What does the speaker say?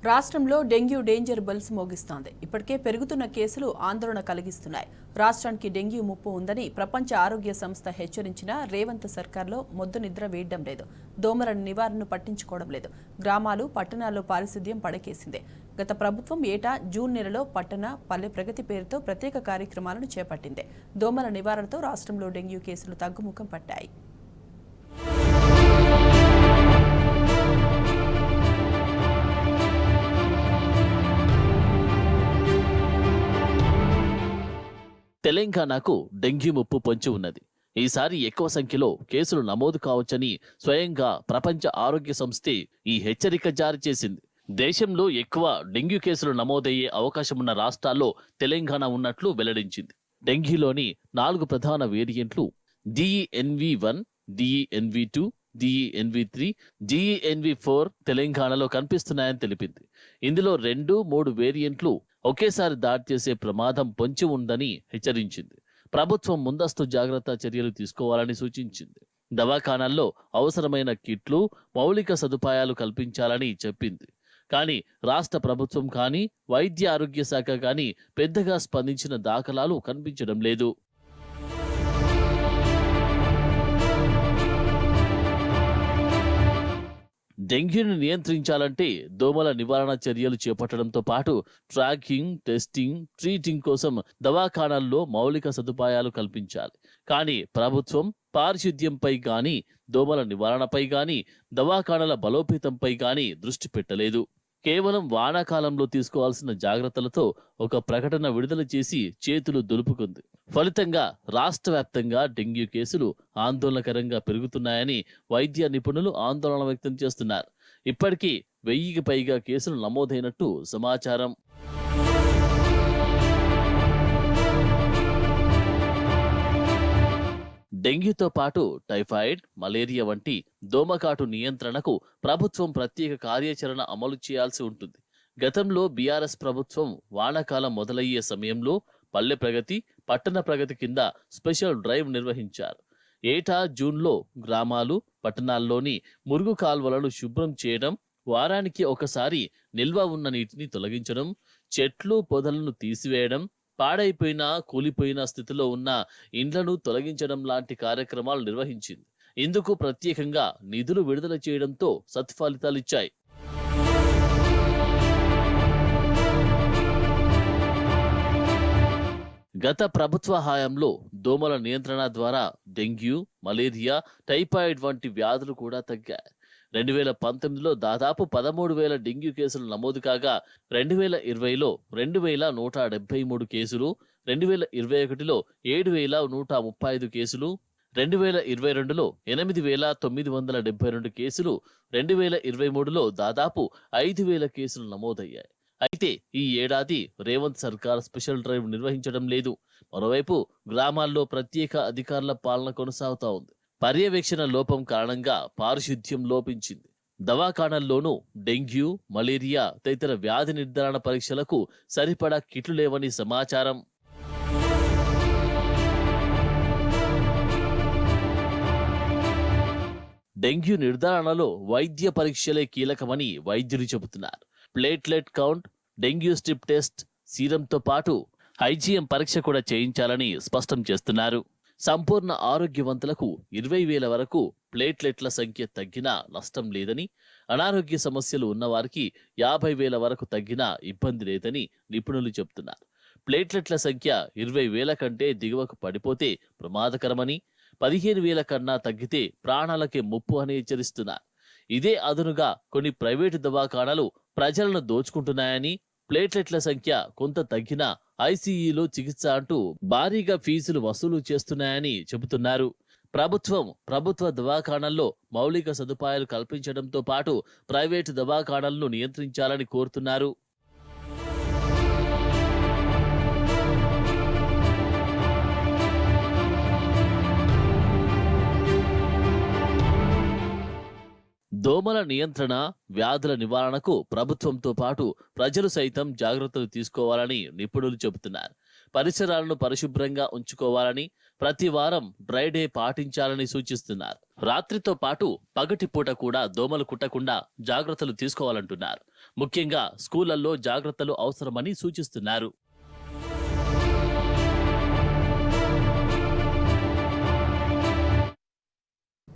రాష్ట్రంలో dengue danger bells మోగిస్తోంది. ఇప్పటికే పెరుగుతున్న కేసులు ఆందోళన కలిగిస్తున్నాయి. రాష్ట్రానికి డెంగ్యూ ముప్పు ఉందని ప్రపంచ ఆరోగ్య సంస్థ హెచ్చరించినా రేవంత్ సర్కార్లో మొద్దు నిద్ర వేయడం లేదు. దోమల నివారణను పట్టించుకోవడం లేదు. గ్రామాలు, పట్టణాల్లో పారిశుద్ధ్యం పడకేసిందే. గత ప్రభుత్వం ఏటా జూన్ నెలలో పట్టణ, పల్లె ప్రగతి పేరుతో ప్రత్యేక కార్యక్రమాలను చేపట్టింది. దోమల నివారణతో రాష్ట్రంలో డెంగ్యూ కేసులు తగ్గుముఖం పట్టాయి. తెలంగాణకు డెంగ్యూ ముప్పు పొంచి ఉన్నది. ఈసారి ఎక్కువ సంఖ్యలో కేసులు నమోదు కావచ్చని స్వయంగా ప్రపంచ ఆరోగ్య సంస్థే ఈ హెచ్చరిక జారీ చేసింది. దేశంలో ఎక్కువ డెంగ్యూ కేసులు నమోదయ్యే అవకాశమున్న రాష్ట్రాల్లో తెలంగాణ ఉన్నట్లు వెల్లడించింది. డెంగ్యూలోని 4 ప్రధాన వేరియంట్లు DENV1, DENV2, DENV3, DENV4 తెలంగాణలో కనిపిస్తున్నాయని తెలిపింది. ఇందులో 2, 3 వేరియంట్లు ఒకేసారి దాడి చేసే ప్రమాదం పొంచి ఉందని హెచ్చరించింది. ప్రభుత్వం ముందస్తు జాగ్రత్త చర్యలు తీసుకోవాలని సూచించింది. దవాఖానాల్లో అవసరమైన కిట్లు, మౌలిక సదుపాయాలు కల్పించాలని చెప్పింది. కానీ రాష్ట్ర ప్రభుత్వం కానీ, వైద్య ఆరోగ్య శాఖ కానీ పెద్దగా స్పందించిన దాఖలాలు కనిపించడం లేదు. డెంగ్యూను నియంత్రించాలంటే దోమల నివారణ చర్యలు చేపట్టడంతో పాటు ట్రాకింగ్, టెస్టింగ్, ట్రీటింగ్ కోసం దవాఖానాల్లో మౌలిక సదుపాయాలు కల్పించాలి. కానీ ప్రభుత్వం పారిశుద్ధ్యంపై గాని, దోమల నివారణపై గాని, దవాఖానాల బలోపేతంపై గాని దృష్టి పెట్టలేదు. కేవలం వానాకాలంలో తీసుకోవాల్సిన జాగ్రత్తలతో ఒక ప్రకటన విడుదల చేసి చేతులు దులుపుకుంది. ఫలితంగా రాష్ట్ర వ్యాప్తంగా డెంగ్యూ కేసులు ఆందోళనకరంగా పెరుగుతున్నాయని వైద్య నిపుణులు ఆందోళన వ్యక్తం చేస్తున్నారు. ఇప్పటికీ 1000కి పైగా కేసులు నమోదైనట్టు సమాచారం. డెంగ్యూతో పాటు టైఫాయిడ్, మలేరియా వంటి దోమకాటు నియంత్రణకు ప్రభుత్వం ప్రత్యేక కార్యాచరణ అమలు చేయాల్సి ఉంటుంది. గతంలో బీఆర్ఎస్ ప్రభుత్వం వానాకాలం మొదలయ్యే సమయంలో పల్లె ప్రగతి, పట్టణ ప్రగతి కింద స్పెషల్ డ్రైవ్ నిర్వహించారు. ఏటా జూన్లో గ్రామాలు, పట్టణాల్లోని మురుగు కాల్వలను శుభ్రం చేయడం, వారానికి ఒకసారి నిల్వ ఉన్న నీటిని తొలగించడం, చెట్లు పొదలను తీసివేయడం, పాడైపోయిన, కూలిపోయిన స్థితిలో ఉన్న ఇండ్లను తొలగించడం లాంటి కార్యక్రమాలు నిర్వహించింది. ఇందుకు ప్రత్యేకంగా నిధులు విడుదల చేయడంతో సత్ఫలితాలిచ్చాయి. గత ప్రభుత్వ హయాంలో దోమల నియంత్రణ ద్వారా డెంగ్యూ, మలేరియా, టైఫాయిడ్ వంటి వ్యాధులు కూడా తగ్గాయి. 2019లో దాదాపు 13,000 డెంగ్యూ కేసులు నమోదు కాగా 2020లో 2,173 కేసులు, 2021లో 7,135 కేసులు, 2022లో 8,972 కేసులు, 2023లో దాదాపు 5,000 కేసులు నమోదయ్యాయి. అయితే ఈ ఏడాది రేవంత్ సర్కార్ స్పెషల్ డ్రైవ్ నిర్వహించడం లేదు. మరోవైపు గ్రామాల్లో ప్రత్యేక అధికారుల పాలన కొనసాగుతా ఉంది. పర్యవేక్షణ లోపం కారణంగా పారిశుద్ధ్యం లోపించింది. దవాఖానాల్లోనూ డెంగ్యూ, మలేరియా తదితర వ్యాధి నిర్ధారణ పరీక్షలకు సరిపడా కిట్లు లేవని సమాచారం. డెంగ్యూ నిర్ధారణలో వైద్య పరీక్షలే కీలకమని వైద్యులు చెబుతున్నారు. Platelet count, dengue strip test, సీరంతో పాటు ఐజీఎం పరీక్ష కూడా చేయించాలని స్పష్టం చేస్తున్నారు. సంపూర్ణ ఆరోగ్యవంతులకు 20,000 వరకు ప్లేట్లెట్ల సంఖ్య తగ్గినా నష్టం లేదని, అనారోగ్య సమస్యలు ఉన్నవారికి 50,000 వరకు తగ్గినా ఇబ్బంది లేదని నిపుణులు చెబుతున్నారు. ప్లేట్లెట్ల సంఖ్య 20,000 కంటే దిగువకు పడిపోతే ప్రమాదకరమని, 15,000 కన్నా తగ్గితే ప్రాణాలకే ముప్పు అని హెచ్చరిస్తున్నారు. ఇదే అదనుగా కొన్ని ప్రైవేటు దవాఖానాలు ప్రజలను దోచుకుంటున్నాయని, ప్లేట్లెట్ల సంఖ్య కొంత తగ్గినా ఐసీయూలో చికిత్స అంటూ భారీగా ఫీజులు వసూలు చేస్తున్నాయని చెబుతున్నారు. ప్రభుత్వ దవాఖానాల్లో మౌలిక సదుపాయాలు కల్పించడంతో పాటు ప్రైవేటు దవాఖానాలను నియంత్రించాలని కోరుతున్నారు. దోమల నియంత్రణ, వ్యాధుల నివారణకు ప్రభుత్వంతో పాటు ప్రజలు సైతం జాగ్రత్తలు తీసుకోవాలని నిపుణులు చెబుతున్నారు. పరిసరాలను పరిశుభ్రంగా ఉంచుకోవాలని, ప్రతి వారం డ్రై డే పాటించాలని సూచిస్తున్నారు. రాత్రితో పాటు పగటిపూట కూడా దోమలు కుట్టకుండా జాగ్రత్తలు తీసుకోవాలంటున్నారు. ముఖ్యంగా స్కూళ్లలో జాగ్రత్తలు అవసరమని సూచిస్తున్నారు.